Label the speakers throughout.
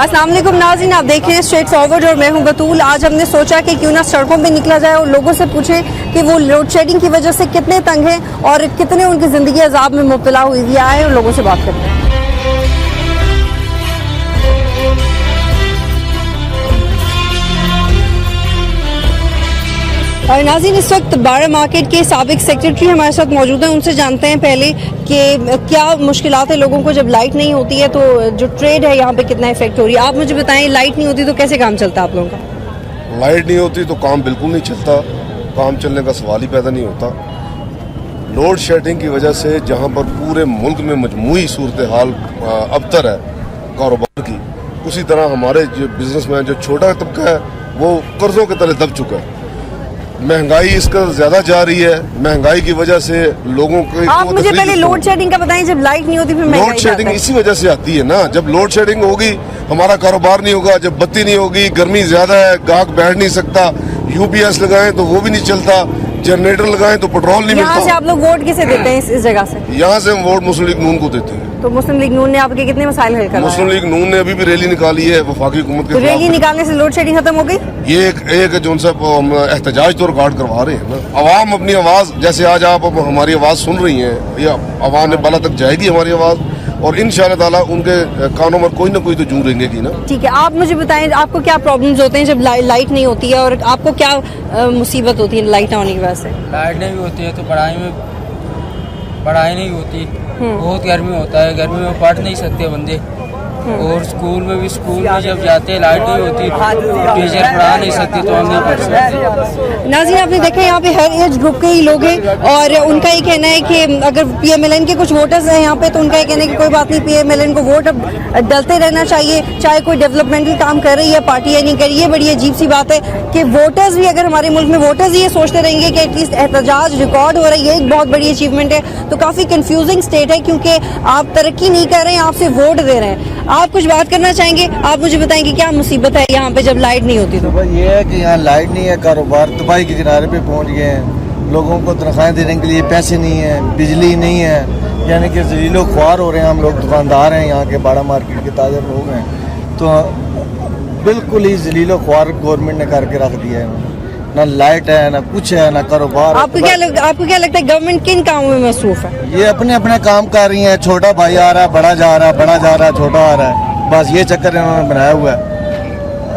Speaker 1: अस्सलाम वालेकुम नाज़रीन, आप देख रहे हैं स्ट्रेट फॉरवर्ड और मैं हूं बतूल। आज हमने सोचा कि क्यों ना सड़कों पे निकला जाए और लोगों से पूछे कि वो लोड शेडिंग की वजह से कितने तंग हैं और कितने उनकी ज़िंदगी अजाब में मुब्तला हुई है। आए और लोगों से बात करते हैं। और नाज़रीन, इस वक्त बाड़ा मार्केट के साबिक सेक्रेटरी हमारे साथ मौजूद हैं, उनसे जानते हैं पहले कि क्या मुश्किलात है लोगों को जब लाइट नहीं होती है, तो जो ट्रेड है यहाँ पे कितना इफेक्ट हो रही है। आप मुझे बताएं, लाइट नहीं होती तो कैसे काम चलता है आप लोगों का?
Speaker 2: लाइट नहीं होती तो काम बिल्कुल नहीं चलता, काम चलने का सवाल ही पैदा नहीं होता। लोड शेडिंग की वजह से जहाँ पर पूरे मुल्क में मजमूई सूरत हाल अबतर है कारोबार की, उसी तरह हमारे जो बिजनेसमैन, जो छोटा तबका है, वो कर्जों के तले दब चुका है। महंगाई इसका ज्यादा जा रही है, महंगाई की वजह से लोगों को
Speaker 1: आप मुझे पहले लोड शेडिंग का बताएं। जब लाइट नहीं होती फिर
Speaker 2: लोड शेडिंग इसी वजह से आती है ना। जब लोड शेडिंग होगी हमारा कारोबार नहीं होगा, जब बत्ती नहीं होगी, गर्मी ज्यादा है, गाहक बैठ नहीं सकता, यूपीएस लगाएं तो वो भी नहीं चलता, जनरेटर लगाएं तो पेट्रोल नहीं मिलता।
Speaker 1: यहाँ से आप लोग वोट किसे देते हैं इस जगह से? यहाँ
Speaker 2: से हम वोट मुस्लिम लीग नून को देते हैं।
Speaker 1: तो मुस्लिम लीग नून ने आपके कितने मसाइल हल करवाए? मुस्लिम
Speaker 2: लीग नून ने अभी भी रैली निकाली है वफाकी हुकूमत के
Speaker 1: खिलाफ। रैली निकालने से लोड शेडिंग खत्म हो गई?
Speaker 2: ये एक जो उनसे हम एहतजाज तो रिकॉर्ड करवा रहे हैं ना। अवाम अपनी आवाज, जैसे आज आप हमारी आवाज सुन रही हैं, ये अवाम ने बला तक जाएगी हमारी आवाज, और इंशाअल्लाह ताला उनके कानों में कोई ना कोई तो जूं रहेंगी ना। ठीक है,
Speaker 1: आप मुझे बताएं आपको क्या प्रॉब्लम्स होते हैं जब लाइट नहीं होती है, और आपको क्या मुसीबत होती है लाइट होने की वजह से?
Speaker 3: लाइट नहीं होती है तो पढ़ाई नहीं होती, बहुत गर्मी होता है, गर्मी में पढ़ नहीं सकते बंदे। और स्कूल में जब जाते हैं लाइट नहीं होती, टीचर पढ़ा नहीं सकती तो हम नहीं पढ़ सकते।
Speaker 1: नाज़रीन, आपने देखा यहाँ पे हर एज ग्रुप के ही लोग हैं और उनका ये कहना है कि अगर पीएमएलएन के कुछ वोटर्स हैं यहाँ पे, तो उनका ये कहना है कि कोई बात नहीं, पीएमएलएन को वोट अब डलते रहना चाहिए, चाहे कोई डेवलपमेंटल काम कर रही है पार्टी या नहीं कर रही है। बड़ी अजीब सी बात है कि वोटर्स भी, अगर हमारे मुल्क में वोटर्स ये सोचते रहेंगे कि एटलीस्ट एहतजाज रिकॉर्ड हो रहा है, ये एक बहुत बड़ी अचीवमेंट है, तो काफ़ी कन्फ्यूजिंग स्टेट है, क्योंकि आप तरक्की नहीं कर रहे हैं, आपसे वोट दे रहे हैं। आप कुछ बात करना चाहेंगे? आप मुझे बताएंगे क्या मुसीबत है यहाँ पे जब लाइट नहीं होती? तो
Speaker 4: ये है कि यहाँ लाइट नहीं है, कारोबार तबाही के किनारे पे पहुँच गए हैं, लोगों को तनख्वाहें देने के लिए पैसे नहीं है, बिजली नहीं है, यानी कि जलीलो ख्वार हो रहे हैं। हम लोग दुकानदार हैं, यहाँ के बाड़ा मार्केट के ताज़ा लोग हैं, तो बिल्कुल ही जलीलो ख्वार गवर्नमेंट ने करके रख दिया है। ना लाइट है, ना कुछ है, ना कारोबार।
Speaker 1: आपको क्या लगता है गवर्नमेंट किन कामों में मसरूफ है?
Speaker 4: ये अपने अपने काम कर रही है। छोटा भाई आ रहा है, बड़ा जा रहा है, बड़ा जा रहा है, छोटा आ रहा है, बस ये चक्कर इन्होंने बनाया हुआ है।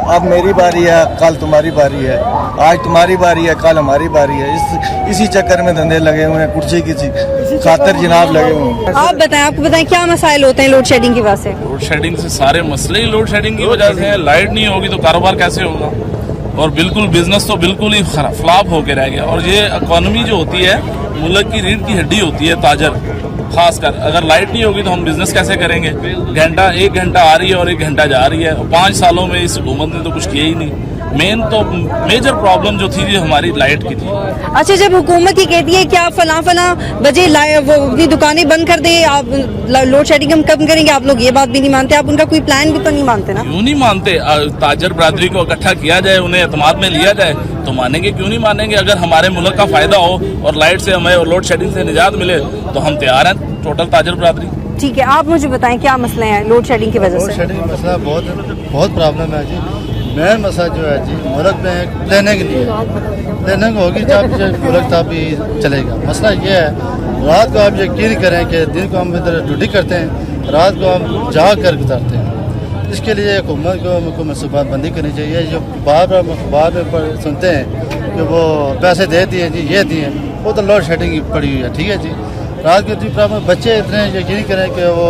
Speaker 4: अब मेरी बारी है, कल तुम्हारी बारी है, आज तुम्हारी बारी है, कल हमारी बारी है। इसी चक्कर में धंधे लगे हुए हैं, कुर्सी की खातिर जनाब लगे हुए हैं।
Speaker 1: आप बताएं क्या मसाइल होते हैं लोड शेडिंग की वजह से?
Speaker 5: लोड शेडिंग से सारे मसले ही लोड शेडिंग की वजह से है। लाइट नहीं होगी तो कारोबार कैसे होगा, और बिल्कुल बिजनेस तो बिल्कुल ही फ्लॉप होके रह गया। और ये इकोनॉमी जो होती है मुल्क की रीढ़ की हड्डी होती है, ताजर खासकर। अगर लाइट नहीं होगी तो हम बिजनेस कैसे करेंगे? एक घंटा आ रही है और 1 घंटा जा रही है। 5 सालों में इस हुकूमत ने तो कुछ किया ही नहीं। मेजर प्रॉब्लम जो थी हमारी लाइट की थी।
Speaker 1: अच्छा, जब हुकूमत ही कहती है कि आप फला बजे वो अपनी दुकानें बंद कर दे, आप लोड शेडिंग हम कम करेंगे, आप लोग ये बात भी नहीं मानते, आप उनका कोई प्लान भी तो नहीं मानते ना?
Speaker 5: क्यों नहीं मानते? ताजर बरादरी को इकट्ठा किया जाए, उन्हें एतमाद में लिया जाए तो मानेंगे, क्यों नहीं मानेंगे? अगर हमारे मुल्क का फायदा हो और लाइट से हमें और लोड शेडिंग से निजात मिले तो हम तैयार हैं, टोटल ताजर बरादरी।
Speaker 1: ठीक है, आप मुझे बताएं क्या मसले हैं लोड शेडिंग की वजह से?
Speaker 6: लोड शेडिंग का मसला बहुत प्रॉब्लम है जी। मेन मसला जो है जी, मुल्क में प्लानिंग नहीं है। प्लानिंग होगी जब मुल्क तब भी चलेगा। मसला ये है, रात को आप यकीन करें कि दिन को हम इधर ड्यूटी करते हैं, रात को हम जाग कर गुजारते हैं। इसके लिए हुकूमत को मनसूबाबंदी करनी चाहिए। जो बार बार अखबार में सुनते हैं कि वो पैसे दे दिए जी, ये दिए, वो तो लोड शेडिंग पड़ी हुई है। ठीक है जी, रात की प्रॉब्लम, बच्चे इतने यकीन करें कि वो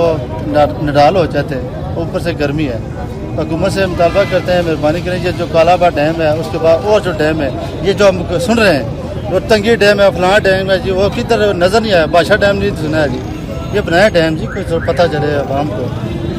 Speaker 6: नडाल हो जाते हैं, ऊपर से गर्मी है। हुकूमत से मुतालबा करते हैं, मेहरबानी करें, ये जो कालाबा डैम है, उसके बाद और जो डैम है, ये जो हम सुन रहे हैं, वो तंगी डैम है, फलाना डैम है जी, वो किधर नज़र नहीं आया। बादशाह डैम नहीं सुना है जी, ये बनाया डैम जी, कुछ पता चले आवाम को।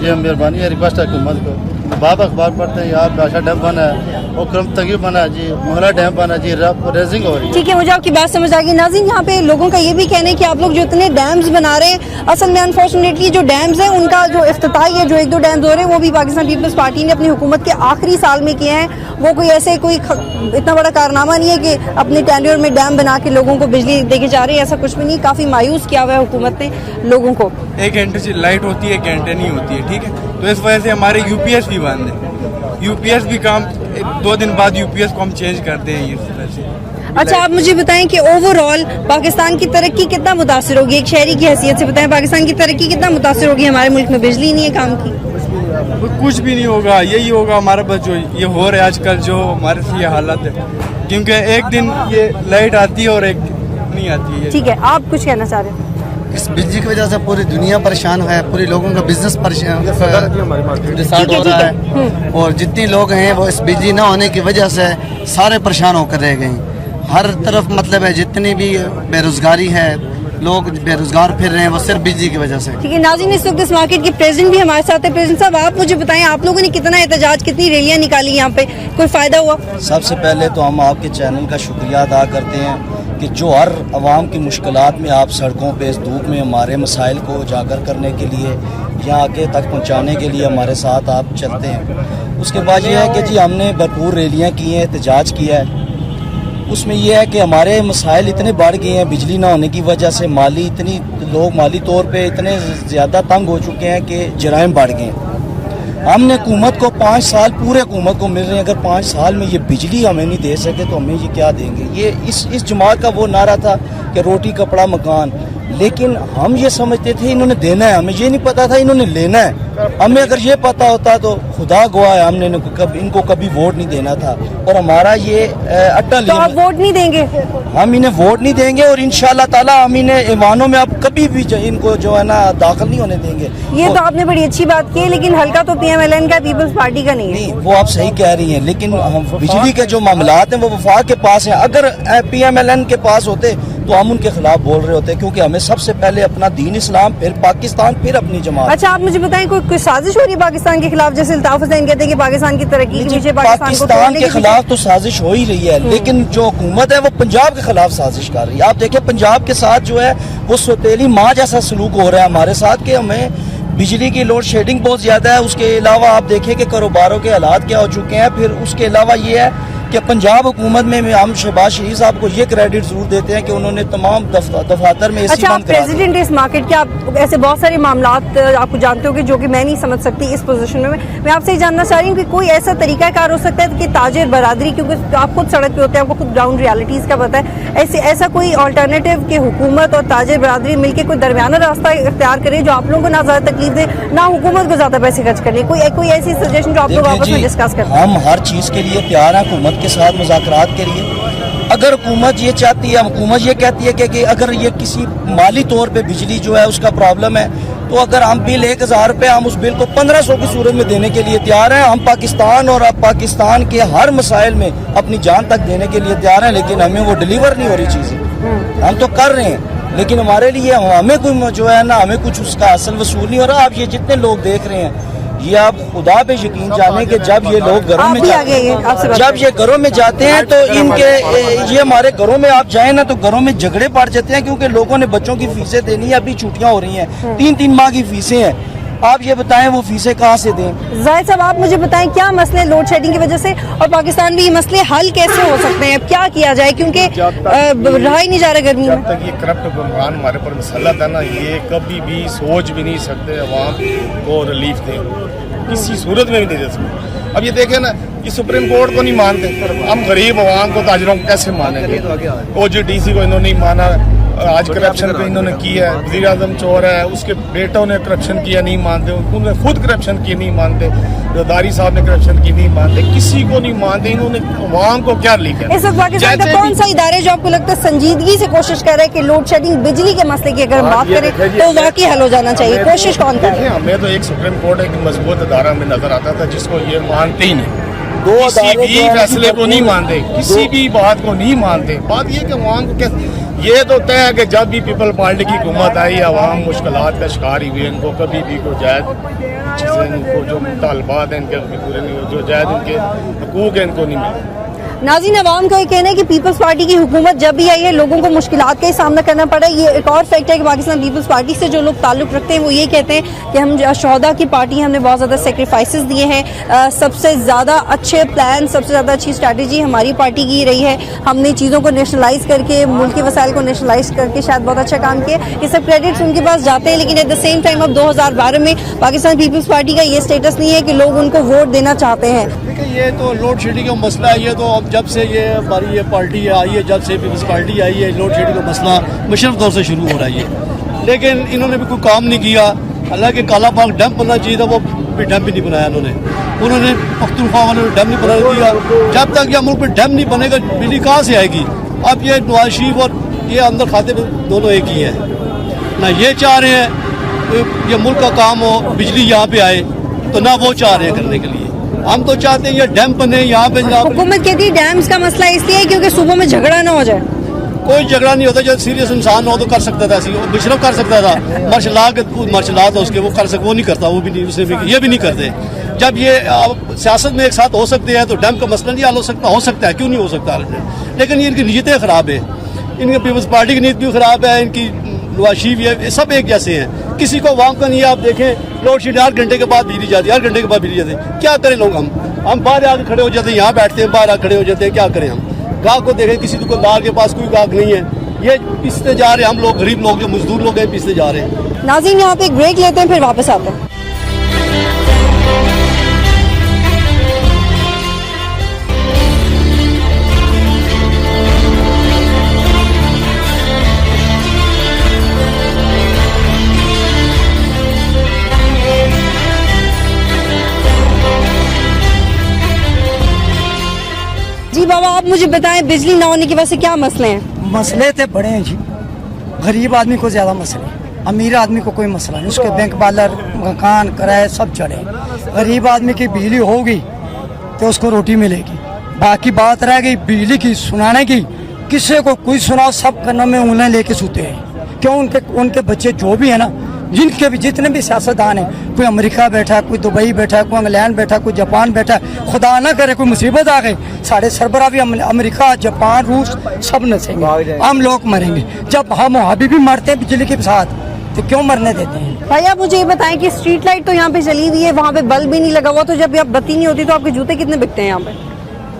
Speaker 6: ये मेहरबानी है, रिक्वेस्ट है हुकूमत को। बाब अखबार पढ़ते हैं यार, बादशाह डैम बना है, और क्रम तकी बना जी, मोहला डैम बना जी, रेजिंग हो रही है।
Speaker 1: ठीक है, मुझे आपकी बात समझ आ गई। नाज़रीन, यहाँ पे लोगों का ये भी कहना है कि आप लोग जो इतने डैम्स बना रहे हैं, असल में अनफॉर्चुनेटली जो डैम्स हैं उनका जो इफ्तिताही है, जो 1-2 डैम्स हो रहे हैं, वो भी पाकिस्तान पीपल्स पार्टी ने अपनी हुकूमत के आखिरी साल में किए हैं। वो कोई ऐसे कोई इतना बड़ा कारनामा नहीं है कि अपने टेन्योर में डैम बना के लोगों को बिजली देके जा रहे हैं, ऐसा कुछ भी नहीं। काफ़ी मायूस किया हुआ है हुकूमत ने लोगों को।
Speaker 7: 1 घंटे से लाइट होती है, 1 घंटे नहीं होती है, ठीक है। तो इस वजह से हमारे यूपीएस भी बंद है। यूपीएस भी काम 2 दिन बाद यूपीएस को हम चेंज करते हैं इस तरह से।
Speaker 1: अच्छा, आप मुझे बताएं कि ओवरऑल पाकिस्तान की तरक्की कितना मुतासिर होगी, एक शहरी की हैसियत से बताएं, पाकिस्तान की तरक्की कितना मुतासिर होगी? हमारे मुल्क में बिजली नहीं है काम की।
Speaker 7: कुछ भी नहीं होगा, यही होगा हमारा बस जो ये हो रहा है आजकल, जो हमारे से ये हालत है, क्योंकि एक दिन ये लाइट आती है और एक नहीं आती है।
Speaker 1: ठीक है, आप कुछ कहना चाह रहे हैं?
Speaker 8: इस बिजली की वजह से पूरी दुनिया परेशान है, पूरे लोगों का बिजनेस परेशान डिसाइड हो रहा है, और जितने लोग हैं वो इस बिजली न होने की वजह से सारे परेशान होकर रह गए हैं। हर तरफ मतलब है, जितनी भी बेरोजगारी है, लोग बेरोजगार फिर रहे हैं, वो सिर्फ बिजली की वजह से।
Speaker 1: ठीक है नाज़रीन, इस वक्त इस मार्केट के प्रेसिडेंट भी हमारे साथ है। प्रेसिडेंट साहब, आप मुझे बताएं, आप लोगों ने कितना एहतजाज, कितनी रैलियां निकाली यहाँ पे, कोई फायदा हुआ?
Speaker 9: सबसे पहले तो हम आपके चैनल का शुक्रिया अदा करते हैं कि जो हर आवाम की मुश्किलात में आप सड़कों पे इस धूप में हमारे मसाइल को उजागर करने के लिए, यहाँ आगे तक पहुँचाने के लिए हमारे साथ आप चलते हैं। उसके बाद ये है कि जी हमने भरपूर रैलियाँ की हैं, एहतजाज किया है। उसमें यह है कि हमारे मसाइल इतने बढ़ गए हैं बिजली ना होने की वजह से, लोग माली तौर पे इतने ज़्यादा तंग हो चुके हैं कि जराइम बढ़ गए हैं। हमने हुकूमत को 5 साल पूरे हुकूमत को मिल रहे हैं, अगर 5 साल में ये बिजली हमें नहीं दे सके तो हमें ये क्या देंगे? ये इस जमात का वो नारा था कि रोटी कपड़ा मकान, लेकिन हम ये समझते थे इन्होंने देना है, हमें ये नहीं पता था इन्होंने लेना है। हमें अगर ये पता होता तो खुदा गवाह है, हमने इनको कभी वोट नहीं देना था। और हमारा ये अटल,
Speaker 1: तो आप वोट नहीं देंगे?
Speaker 9: हम इन्हें वोट नहीं देंगे और इंशाल्लाह ताला हम इन्हें ईमानों में अब कभी भी इनको जो है ना दाखिल नहीं होने देंगे।
Speaker 1: ये तो आपने बड़ी अच्छी बात की है, लेकिन हल्का तो PMLN का, पीपल्स पार्टी का नहीं है।
Speaker 9: नहीं, वो आप सही कह रही हैं, लेकिन हम बिजली के जो मामलात हैं वो वफाक के पास हैं। अगर PMLN के पास होते तो हम उनके खिलाफ बोल रहे होते, क्योंकि हमें सबसे पहले अपना दीन इस्लाम, फिर पाकिस्तान, फिर अपनी जमात।
Speaker 1: अच्छा, आप मुझे बताएं, कोई साजिश हो रही है पाकिस्तान के खिलाफ? जैसे अल्ताफ हुसैन कहते हैं कि पाकिस्तान की तरक्की के पीछे
Speaker 9: पाकिस्तान के खिलाफ तो साजिश हो ही रही है, लेकिन जो हुकूमत है वो पंजाब के खिलाफ साजिश कर रही है। आप देखिए पंजाब के साथ जो है वो सौतेली माँ जैसा सलूक हो रहा है हमारे साथ, कि हमें बिजली की लोड शेडिंग बहुत ज्यादा है। उसके अलावा आप देखिए कि कारोबारों के हालात क्या हो चुके हैं। फिर उसके अलावा ये है कि पंजाब हुकूमत में हम शहबाज शरीफ साहब को ये क्रेडिट जरूर देते हैं कि उन्होंने तमाम दफातर में
Speaker 1: अच्छा, आप प्रेसिडेंट इस मार्केट के, आप ऐसे बहुत सारे मामलात आपको जानते हो जो कि मैं नहीं समझ सकती इस पोजीशन में। मैं आपसे ये जानना चाह रही हूँ कि कोई ऐसा तरीकाकार हो सकता है कि ताजिर बरादरी, क्योंकि आप खुद सड़क पे होते हैं, आपको खुद ग्राउंड रियलिटीज़ का पता है, ऐसा कोई अल्टरनेटिव कि हुकूमत और ताजिर बरादरी मिलकर कोई दरमियाना रास्ता इख्तियार करे जो आप लोगों को ना ज़्यादा तकलीफ दे, ना हुकूमत को ज़्यादा पैसे खर्च करने, कोई ऐसी सजेशन जो आप लोग आपस में डिस्कस करें?
Speaker 9: हम हर चीज़ के लिए तैयार हैं हुकूमत के साथ मुज़ाकरात के लिए। अगर हुकूमत ये चाहती है, हुकूमत ये कहती है कि अगर ये किसी माली तौर पे बिजली जो है उसका प्रॉब्लम है, तो अगर हम बिल 1000 रुपये, हम उस बिल को 1500 की सूरत में देने के लिए तैयार हैं। हम पाकिस्तान और पाकिस्तान के हर मसाइल में अपनी जान तक देने के लिए तैयार हैं, लेकिन हमें वो डिलीवर नहीं हो रही चीज़ें। हम तो कर रहे हैं, लेकिन हमारे लिए हमें कोई जो है ना, हमें कुछ उसका असल वसूल नहीं हो रहा। आप ये जितने लोग देख रहे हैं, ये आप खुदा पे यकीन जाने कि जब ये लोग घरों में जाते हैं तो इनके ये हमारे घरों में आप जाए ना तो घरों में झगड़े पड़ जाते हैं, क्योंकि लोगों ने बच्चों की फीसें देनी है। अभी छुट्टियां हो रही हैं, 3-3 माह की फीसें हैं। आप ये बताएं वो फीसें कहाँ से दें?
Speaker 1: जाहिद साहब, आप मुझे बताएं क्या मसले लोड शेडिंग की वजह से और पाकिस्तान में ये मसले हल कैसे हो सकते हैं? क्या किया जाए, क्योंकि रहा ही नहीं जा रहा गर्मी में।
Speaker 2: जब तक ये करप्ट हुक्मरान हमारे पर मुसल्लत है ना, ये कभी भी सोच भी नहीं सकते अवाम को रिलीफ दें, किसी सूरत में भी नहीं दे सकते। अब ये देखें ना, ये सुप्रीम कोर्ट को नहीं मानते, हम गरीब अवाम को, ताजरों को कैसे मानेंगे? OGDC को इन्होंने नहीं माना, आज करप्शन पे इन्होंने किया है, वज़ीर आज़म चोर है, उसके बेटों ने करप्शन किया, नहीं मानते, उन्होंने खुद करप्शन की नहीं मानते, रदारी साहब ने करप्शन की नहीं मानते, किसी को नहीं मानते। इन्होंने अवाम को क्या लिखा?
Speaker 1: इस वक्त पाकिस्तान का कौन सा इदारे जो आपको लगता है संजीदगी से कोशिश कर रहा है कि लोड शेडिंग बिजली के मसले की अगर हम बात करें तो वाकई हल हो जाना चाहिए? कोशिश कौन कर रहा है?
Speaker 2: हमें तो एक सुप्रीम कोर्ट एक मजबूत अदारा में नजर आता था जिसको ये मानते ही नहीं, किसी भी फैसले को नहीं मानते, किसी भी बात को नहीं मानते। बात ये कि अवाम को
Speaker 10: ये तो तय है कि जब भी पीपल पार्टी की हुकूमत आई, आवाम मुश्किलात का शिकार ही हुई, इनको कभी भी कोई जायज़ चीज़ें, इनको जो मुतालबात हैं इनके पूरे नहीं हुए, जो जायज़ इनके हकूक़ हैं इनको नहीं मिले।
Speaker 1: नाज़रीन, अवाम का ये कहना है कि पीपल्स पार्टी की हुकूमत जब भी आई है लोगों को मुश्किलात का ही सामना करना पड़ा है। ये एक और फैक्ट है कि पाकिस्तान पीपल्स पार्टी से जो लोग ताल्लुक़ रखते हैं वो ये कहते हैं कि हम शोहदा की पार्टी, हमने बहुत ज़्यादा सेक्रीफाइसेस दिए हैं, सबसे ज़्यादा अच्छे प्लान, सबसे ज़्यादा अच्छी स्ट्रैटेजी हमारी पार्टी की रही है। हमने चीज़ों को नेशनलाइज करके, मुल्क के वसाइल को नेशनलाइज करके शायद बहुत अच्छा काम किया। ये सब क्रेडिट्स उनके पास जाते हैं, लेकिन एट द सेम टाइम अब 2012 में पाकिस्तान पीपल्स पार्टी का ये स्टेटस नहीं है कि लोग उनको वोट देना चाहते हैं।
Speaker 11: देखिए, ये तो लोड शेडिंग का मसला है। ये तो अब जब से ये हमारी ये पार्टी आई है, जब से पीपल्स पार्टी आई है, लोड शेडिंग का मसला मुशर्रफ दौर से शुरू हो रहा है। लेकिन इन्होंने भी कोई काम नहीं किया। हालांकि काला बाग डैम बनना चाहिए था, वो भी डैम भी नहीं बनाया उन्होंने पख्तूनख्वा वालों ने डैम नहीं बना दिया। जब तक यह मुल्क में डैम नहीं बनेगा बिजली कहाँ से आएगी? अब ये नवाज शरीफ और ये अंदर खाते में दोनों एक ही है ना। ये चाह रहे हैं ये मुल्क का काम हो, बिजली यहाँ पे आए, तो ना वो चाह रहे हैं करने के लिए। हम तो चाहते हैं ये डैम बने यहाँ पे।
Speaker 1: हुकूमत कहती है डैम्स का मसला इसलिए है क्योंकि सुबह में झगड़ा ना हो जाए।
Speaker 11: कोई झगड़ा नहीं होता। जब सीरियस इंसान हो तो कर सकता था, मुशर्रफ कर सकता था, मार्शल था उसके, वो कर सकता, वो नहीं करता, वो भी नहीं, उसने भी, ये भी नहीं करते। जब ये सियासत में एक साथ हो सकते हैं तो डैम का मसला नहीं हल हो सकता है, क्यों नहीं हो सकता? लेकिन ये इनकी नीयतें खराब है, इनकी पीपल्स पार्टी की नीयत भी खराब है, इनकी नवाज शरीफ ये सब एक जैसे हैं। किसी को अवाम का नहीं है। आप देखें लोड शेडिंग 8 घंटे के बाद बिजली जाती है, 8 घंटे के बाद बिजली जाती है। क्या करें लोग? हम बाहर आके खड़े हो जाते हैं, यहाँ बैठते हैं, बाहर आके खड़े हो जाते हैं, क्या करें हम? गाहक को देखें, किसी दुकानदार के पास कोई गाहक नहीं है, ये पिसते जा रहे हैं। हम लोग गरीब लोग जो मजदूर लोग हैं पिसते जा रहे हैं।
Speaker 1: नाज़रीन, यहाँ पे एक ब्रेक लेते हैं, फिर वापस आते हैं। जी बाबा, आप मुझे बताएं बिजली ना होने की वजह से क्या मसले हैं?
Speaker 12: मसले तो बड़े हैं जी। गरीब आदमी को ज़्यादा मसले, अमीर आदमी को कोई मसला नहीं। उसके बैंक बालर, मकान, किराए सब चढ़े। गरीब आदमी की बिजली होगी तो उसको रोटी मिलेगी। बाकी बात रह गई बिजली की सुनाने की, किसी को कोई सुनाओ, सब कानों में उंगलियां लेके सोते हैं। क्यों? उनके बच्चे जो भी है ना, जिनके भी जितने भी सियासतदान हैं, कोई अमेरिका बैठा है, कोई दुबई बैठा है, कोई इंग्लैंड बैठा है, कोई जापान बैठा है। खुदा ना करे कोई मुसीबत आ गई, साढ़े सरबरा भी अमेरिका, जापान, रूस सब नसेंगे, हम लोग मरेंगे। जब हम अभी भी मरते हैं बिजली के साथ, तो क्यों मरने देते हैं?
Speaker 1: भाई आप मुझे ये बताएं कि स्ट्रीट लाइट तो यहाँ पे चली हुई है, वहाँ पे बल्ब भी नहीं लगा हुआ, तो जब बत्ती नहीं होती तो आपके जूते कितने बिकते हैं यहाँ पे?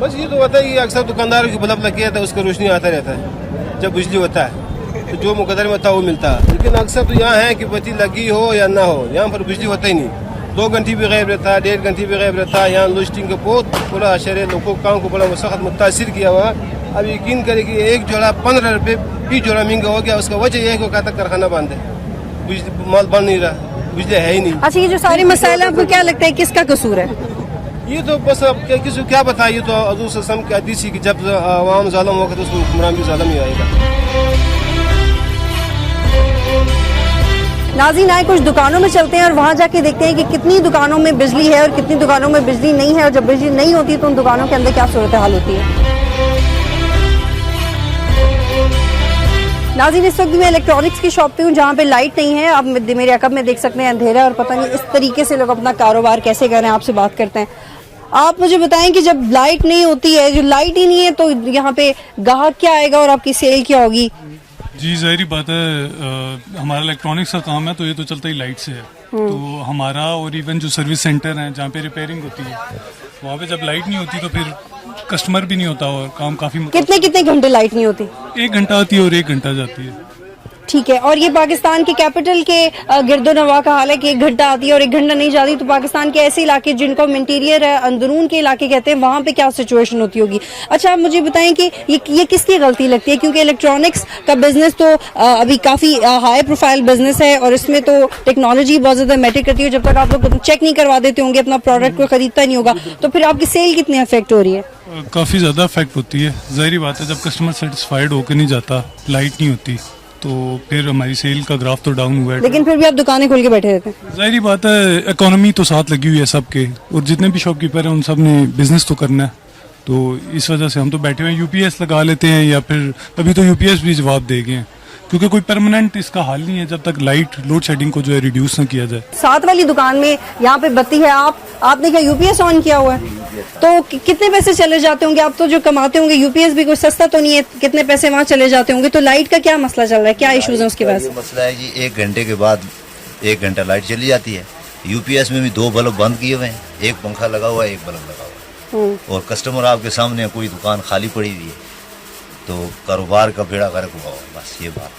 Speaker 13: बस ये तो होता है कि अक्सर दुकानदारों की बल्ब लगी रहता है, उसका रोशनी आता रहता है। जब बिजली होता है तो जो मुकद्दर में होता है वो मिलता है। लेकिन अक्सर तो यहाँ है कि बत्ती लगी हो या ना हो, यहाँ पर बिजली होता ही नहीं। 2 घंटे भी गायब रहता है, 1.5 घंटे भी गायब रहता है। यहाँ लोस्टिंग का बहुत बड़ा असर है, लोगों काम को बड़ा सख्त मुतासिर किया हुआ। अब यकीन करें कि एक जोड़ा 15 रुपये, 20 जोड़ा महंगा हो गया। उसका वजह यह है कि कहता कारखाना बंद है, बिजली माल बन नहीं रहा, बिजली है ही नहीं।
Speaker 1: अच्छा, ये जो सारे मसाइल आपको क्या लगता है किसका कसूर है?
Speaker 13: ये तो बस अब किसी को क्या बताइए, तो हज़ूर सल्लल्लाहु अलैहि वसल्लम की हदीस है कि जब आवाम जालिम होगा तो उसको हुक्मरान भी जालिम ही आएगा।
Speaker 1: नाज़रीन, आए कुछ दुकानों में चलते हैं और वहाँ जाके देखते हैं कि कितनी दुकानों में बिजली है और कितनी दुकानों में बिजली नहीं है, और जब बिजली नहीं होती तो उन दुकानों के अंदर क्या सूरत हाल होती है। नाज़रीन, इस वक्त मैं इलेक्ट्रॉनिक्स की शॉप पे हूँ जहाँ पे लाइट नहीं है। आप मेरे अकब में देख सकते हैं अंधेरा है और पता नहीं इस तरीके से लोग अपना कारोबार कैसे कर रहे हैं। आपसे बात करते हैं। आप मुझे बताएं कि जब लाइट नहीं होती है, जो लाइट ही नहीं है, तो यहाँ पे ग्राहक क्या आएगा और आपकी सेल क्या होगी?
Speaker 14: जी ज़ाहिर बात है, हमारा इलेक्ट्रॉनिक्स का काम है तो ये तो चलता ही लाइट से है। तो हमारा और इवन जो सर्विस सेंटर है जहाँ पे रिपेयरिंग होती है, वहाँ पे जब लाइट नहीं होती तो फिर कस्टमर भी नहीं होता और काम काफी।
Speaker 1: कितने घंटे लाइट नहीं होती?
Speaker 14: 1 घंटा आती है और 1 घंटा जाती है।
Speaker 1: ठीक है। और ये पाकिस्तान के कैपिटल के गिरदोनवा का हाल है कि 1 घंटा आती है और 1 घंटा नहीं जाती। तो पाकिस्तान के ऐसे इलाके जिनको हम इंटीरियर है, अंदरून के इलाके कहते हैं, वहाँ पे क्या सिचुएशन होती होगी? अच्छा, आप मुझे बताएं कि ये किसकी गलती लगती है? क्योंकि इलेक्ट्रॉनिक्स का बिजनेस तो अभी काफी हाई प्रोफाइल बिजनेस है और इसमें तो टेक्नोलॉजी बहुत ज्यादा मैटर करती है। जब तक आप लोग चेक नहीं करवा देते होंगे, अपना प्रोडक्ट को खरीदता नहीं होगा, तो फिर आपकी सेल कितनी अफेक्ट हो रही है?
Speaker 14: काफी ज्यादा अफेक्ट होती है। जाहिर बात है, जब कस्टमर सेटिस्फाइड होकर नहीं जाता, लाइट नहीं होती, तो फिर हमारी सेल का ग्राफ तो डाउन हुआ है।
Speaker 1: लेकिन फिर भी आप दुकानें खोल के बैठे रहते हैं।
Speaker 14: जाहिर बात है, इकोनॉमी तो साथ लगी हुई है सबके, और जितने भी शॉपकीपर हैं उन सब ने बिजनेस तो करना है। तो इस वजह से हम तो बैठे हुए यूपीएस लगा लेते हैं, या फिर अभी तो यूपीएस भी जवाब दे गए हैं, क्योंकि कोई परमानेंट इसका हल नहीं है जब तक लाइट लोड शेडिंग को जो है रिड्यूस ना किया जाए।
Speaker 1: साथ वाली दुकान में यहाँ पे बत्ती है, आपने क्या यूपीएस ऑन किया हुआ है? तो कितने पैसे चले जाते होंगे? आप तो जो कमाते होंगे, यूपीएस भी कोई सस्ता तो नहीं है, कितने पैसे वहाँ चले जाते होंगे? तो लाइट का क्या मसला चल रहा है, क्या इश्यूज है उसके पास?
Speaker 15: मसला है जी, 1 घंटे के बाद 1 घंटा लाइट चली जाती है। यूपीएस में भी 2 बल्ब बंद किए हुए हैं, एक पंखा लगा हुआ है, एक बल्ब लगा हुआ है, और कस्टमर आपके सामने, कोई दुकान खाली पड़ी हुई है, तो कारोबार का बेड़ा गर्क हुआ हो, बस ये बात।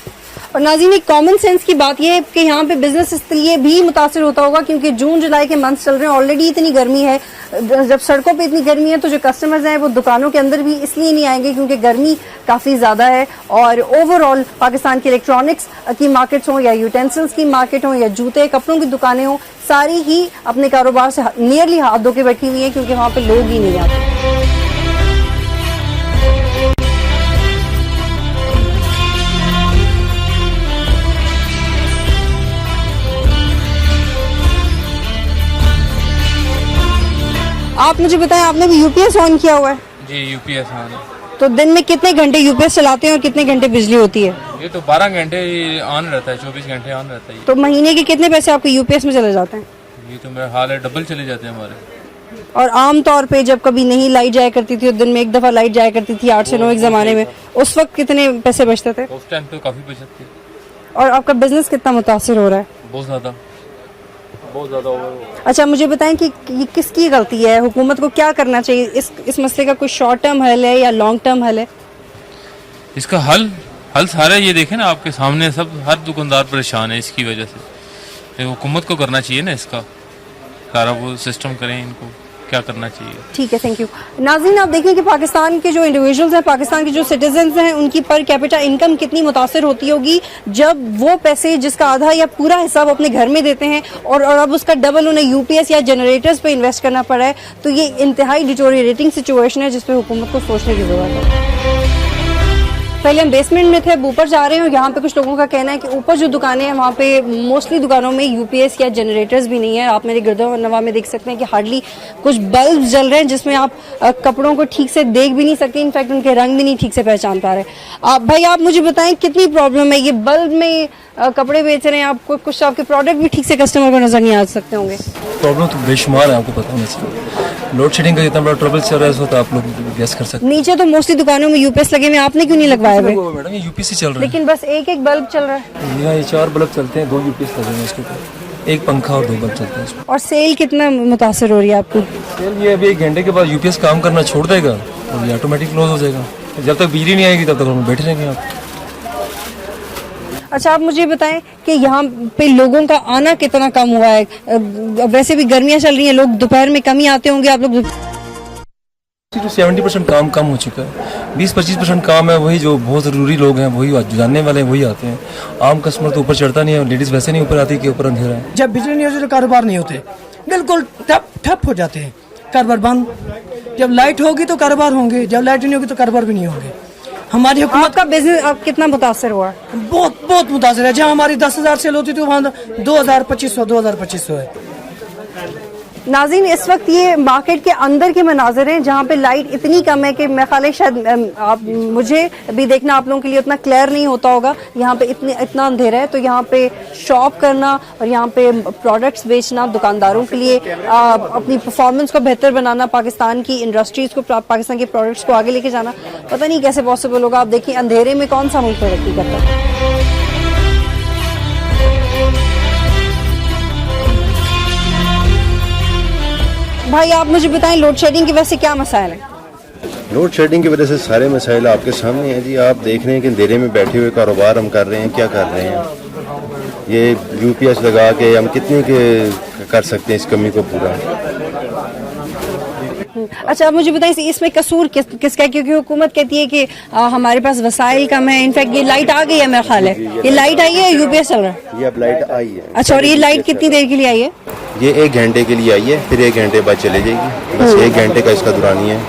Speaker 1: और नाज़रीन, एक कॉमन सेंस की बात ये है कि यहाँ पे बिजनेस इसलिए भी मुतासर होता होगा क्योंकि जून जुलाई के मंथ चल रहे हैं, ऑलरेडी इतनी गर्मी है। जब सड़कों पे इतनी गर्मी है तो जो कस्टमर्स हैं वो दुकानों के अंदर भी इसलिए नहीं आएंगे क्योंकि गर्मी काफ़ी ज़्यादा है। और ओवरऑल पाकिस्तान की इलेक्ट्रॉनिक्स की मार्केट्स हों या यूटेंसिल्स की मार्केट हो या जूते कपड़ों की दुकानें हों, सारी ही अपने कारोबार से नियरली हाथ धो के बैठी हुई हैं क्योंकि वहाँ पे लोग ही नहीं आते। आप मुझे बताएं, आपने भी यूपीएस ऑन किया हुआ है?
Speaker 3: जी यूपीएस ऑन है।
Speaker 1: तो दिन में कितने घंटे यूपीएस चलाते हैं और कितने घंटे बिजली होती है?
Speaker 3: ये तो 12 घंटे ऑन रहता है, 24 घंटे ऑन रहता है।
Speaker 1: तो महीने के कितने पैसे आपके यूपीएस में चले जाते हैं?
Speaker 3: ये तो मेरा हाल है, डबल चले जाते हैं हमारे।
Speaker 1: और आम तौर पे जब कभी नहीं लाइट जाया करती थी, दिन में एक दफा लाइट जाया करती थी 8 से 9 एक जमाने में, उस वक्त कितने पैसे बचते थे?
Speaker 3: उस टाइम तो काफी बचत थी।
Speaker 1: और आपका बिजनेस कितना मुतासिर हो रहा है?
Speaker 3: बहुत ज्यादा
Speaker 1: अच्छा, मुझे बताएं कि ये किसकी गलती है, हुकूमत को क्या करना चाहिए? इस मसले का कोई शॉर्ट टर्म हल है या लॉन्ग टर्म हल है?
Speaker 3: इसका हल सारे ये देखें ना आपके सामने, सब हर दुकानदार परेशान है इसकी वजह से। ये हुकूमत को करना चाहिए ना, इसका सारा वो सिस्टम करें, इनको क्या करना चाहिए।
Speaker 1: ठीक है, थैंक यू। नाज़रीन, आप देखें कि पाकिस्तान के जो इंडिविजुअल्स हैं, पाकिस्तान के जो सिटीजन्स हैं, उनकी पर कैपिटा इनकम कितनी मुतासर होती होगी जब वो पैसे जिसका आधा या पूरा हिस्सा वो अपने घर में देते हैं और अब उसका डबल उन्हें यूपीएस या जनरेटर्स पे इन्वेस्ट करना पड़ा है। तो ये इंतहाई डिटोरिएटिंग सिचुएशन है जिस पे हुकूमत को सोचने की जरूरत है। पहले हम बेसमेंट में थे, अब ऊपर जा रहे हैं और यहाँ पे कुछ लोगों का कहना है कि ऊपर जो दुकानें हैं वहाँ पे मोस्टली दुकानों में यूपीएस या जनरेटर्स भी नहीं है। आप मेरे गिरदोनवा में देख सकते हैं कि हार्डली कुछ बल्ब जल रहे हैं जिसमें आप कपड़ों को ठीक से देख भी नहीं सकते, इनफैक्ट उनके रंग भी नहीं ठीक से पहचान पा रहे। भाई, आप मुझे बताएं कितनी प्रॉब्लम है ये बल्ब में? कपड़े बेच रहे हैं आपको, कुछ आपके प्रोडक्ट भी ठीक से कस्टमर को नजर नहीं आ सकते होंगे।
Speaker 16: प्रॉब्लम तो बेशुमार है, आपको पता होना चाहिए। लोड शेडिंग का इतना बड़ा ट्रबल चल रहा है, तो आप लोग गेस कर सकते हैं।
Speaker 1: नीचे तो मोस्टली दुकानों में यूपीएस लगे हुए, आपने क्यों नहीं लगवाए हुए?
Speaker 16: मैडम ये यूपीएस चल रहा है,
Speaker 1: लेकिन बस एक बल्ब चल रहा है।
Speaker 16: यहाँ ये 4 बल्ब चलते हैं, 2 यूपीएस लगे हैं उसके ऊपर, एक पंखा और 2 बल्ब चलते हैं।
Speaker 1: और सेल कितना मुतासर हो रही है आपकी?
Speaker 16: सेल ये अभी 1 घंटे के बाद यूपीएस काम करना छोड़ देगा और ये ऑटोमेटिक क्लोज हो जाएगा। जब तक बिजली नहीं आएगी तब तक हम बैठे रहेंगे। आप
Speaker 1: अच्छा, आप मुझे बताएं कि यहाँ पे लोगों का आना कितना कम हुआ है? वैसे भी गर्मियाँ चल रही हैं, लोग दोपहर में कम ही आते होंगे। आप लोग
Speaker 16: 70% काम कम हो चुका है, 20-25% काम है, वही जो बहुत ज़रूरी लोग हैं, वही जानने वाले हैं, वही आते हैं। आम कस्टमर तो ऊपर चढ़ता नहीं है, लेडीज़ वैसे नहीं ऊपर आती कि ऊपर अंधेरा है।
Speaker 12: जब बिजली नहीं होती तो कारोबार नहीं होते, बिल्कुल ठप हो जाते हैं, कारोबार बंद। जब लाइट होगी तो कारोबार होंगे, जब लाइट नहीं होगी तो कारोबार भी नहीं होंगे। हमारी हुकूमत
Speaker 1: का बिजनेस अब कितना मुतासर हुआ?
Speaker 12: बहुत मुतासर है। जहाँ हमारी 10,000 सेल होती थी वहाँ 2,000-2500 है।
Speaker 1: नाज़रीन, इस वक्त ये मार्केट के अंदर के मनाज़र हैं जहाँ पे लाइट इतनी कम है कि मैं ख्याल है शायद आप मुझे भी देखना आप लोगों के लिए उतना क्लियर नहीं होता होगा। यहाँ पे इतना अंधेरा है, तो यहाँ पे शॉप करना और यहाँ पे प्रोडक्ट्स बेचना दुकानदारों के लिए, अपनी परफॉर्मेंस को बेहतर बनाना, पाकिस्तान की इंडस्ट्रीज़ को, पाकिस्तान के प्रोडक्ट्स को आगे लेके जाना, पता नहीं कैसे पॉसिबल होगा। आप देखिए अंधेरे में कौन सा मुल्क तरक्की करता है। भाई, आप मुझे बताएं लोड शेडिंग की वजह से क्या मसाइल है?
Speaker 17: लोड शेडिंग की वजह से सारे मसाइल आपके सामने हैं जी। आप देख रहे हैं कि अंधेरे में बैठे हुए कारोबार हम कर रहे हैं, क्या कर रहे हैं। ये यूपीएस लगा के हम कितने के कर सकते हैं इस कमी को पूरा।
Speaker 1: अच्छा, आप मुझे बताइए इसमें कसूर किसका है? क्योंकि हुकूमत कहती है कि हमारे पास वसाइल कम है। इनफैक्ट ये लाइट आ गई है, मेरा ख्याल है ये लाइट आई है, यूपीएस चल रहा है।
Speaker 17: ये अब लाइट आई है।
Speaker 1: अच्छा, और ये लाइट कितनी देर के लिए आई है?
Speaker 17: ये 1 घंटे के लिए आई है, फिर 1 घंटे बाद चले जाएगी। बस 1 घंटे का इसका दुरानी है।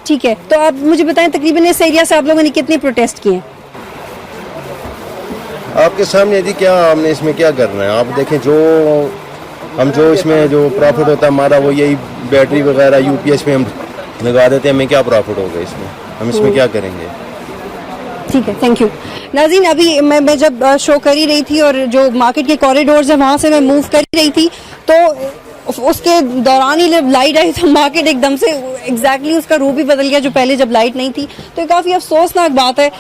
Speaker 1: ठीक है, तो आप मुझे बताएं तकरीबन इस एरिया से आप लोगों ने कितने प्रोटेस्ट किए?
Speaker 17: आपके सामने जी, क्या हमने इसमें क्या करना है? आप देखें, जो इसमें जो प्रॉफिट होता है हमारा, वो यही बैटरी वगैरह यूपीएस में हम लगा देते हैं, हमें क्या प्रॉफिट होगा इसमें, हम इसमें क्या करेंगे।
Speaker 1: ठीक है, थैंक यू। नाज़रीन, अभी मैं जब शो कर ही रही थी और जो मार्केट के कॉरिडोर्स है वहाँ से मैं मूव कर ही रही थी, तो उसके दौरान ही जब लाइट आई तो मार्केट एकदम से एग्जैक्टली उसका रूप ही बदल गया, जो पहले जब लाइट नहीं थी। तो काफ़ी अफसोसनाक बात है।